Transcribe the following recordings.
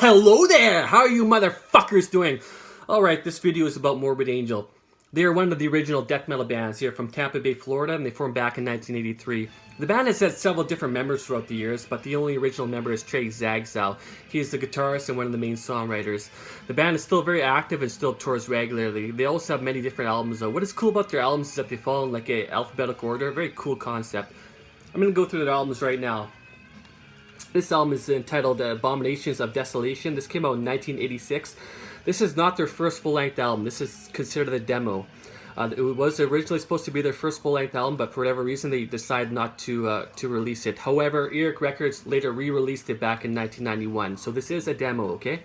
Hello there! How are you motherfuckers doing? Alright, this video is about Morbid Angel. They are one of the original death metal bands here from Tampa Bay, Florida, and they formed back in 1983. The band has had several different members throughout the years, but the only original member is Trey Zagsow. He is the guitarist and one of the main songwriters. The band is still very active and still tours regularly. They also have many different albums though. What is cool about their albums is that they follow in like a alphabetical order. Very cool concept. I'm going to go through their albums right now. This album is entitled Abominations of Desolation. This came out in 1986. This is not their first full-length album. This is considered a demo. It was originally supposed to be their first full-length album, but for whatever reason they decided not to release it. However, Eric Records later re-released it back in 1991. So this is a demo, okay?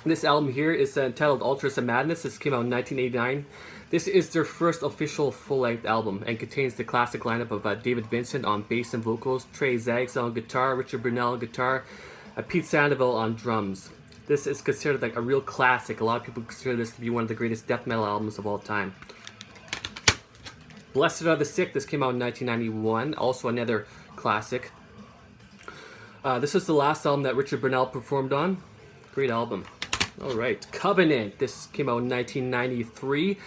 This album here is entitled Ultras of Madness. This came out in 1989. This is their first official full-length album and contains the classic lineup of David Vincent on bass and vocals, Trey Zagsow on guitar, Richard Brunel on guitar, Pete Sandoval on drums. This is considered like a real classic. A lot of people consider this to be one of the greatest death metal albums of all time. Blessed Are the Sick. This came out in 1991. Also another classic. This is the last album that Richard Brunel performed on. Great album. Alright, Covenant. This came out in 1993.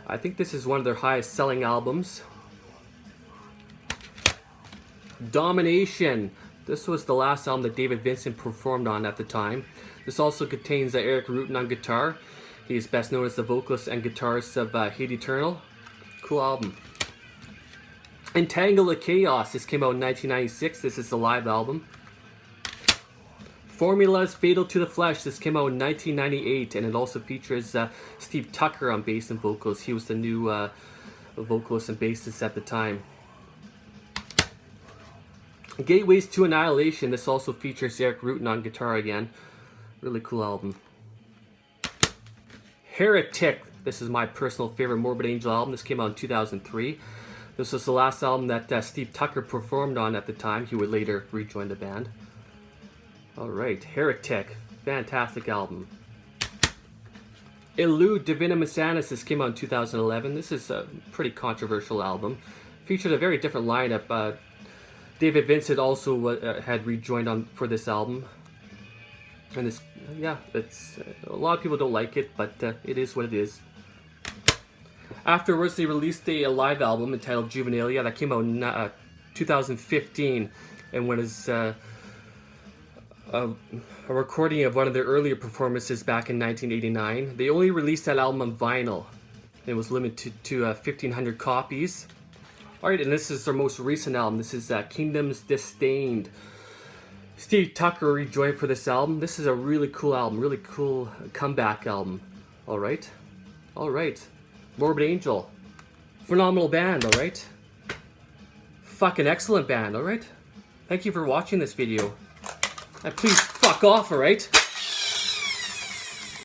I think this is one of their highest selling albums. Domination. This was the last album that David Vincent performed on at the time. This also contains Eric Rutan on guitar. He is best known as the vocalist and guitarist of Hate Eternal. Cool album. Entangle the Chaos. This came out in 1996. This is the live album. Formula's Fatal to the Flesh. This came out in 1998, and it also features Steve Tucker on bass and vocals. He was the new vocalist and bassist at the time. Gateways to Annihilation. This also features Eric Rutan on guitar again. Really cool album. Heretic. This is my personal favorite Morbid Angel album. This came out in 2003. This was the last album that Steve Tucker performed on at the time. He would later rejoin the band. Alright, Heretic. Fantastic album. Elude Divinum Insanus. This came out in 2011. This is a pretty controversial album. Featured a very different lineup. David Vincent also had rejoined on for this album. And this, yeah, it's a lot of people don't like it, but it is what it is. Afterwards, they released a live album entitled Juvenilia that came out in 2015, and was a recording of one of their earlier performances back in 1989. They only released that album on vinyl. It was limited to 1,500 copies. Alright, and this is their most recent album. This is Kingdoms Disdained. Steve Tucker rejoined for this album. This is a really cool album, really cool comeback album. Alright? Alright. Morbid Angel. Phenomenal band, alright? Fucking excellent band, alright? Thank you for watching this video. And please fuck off, alright?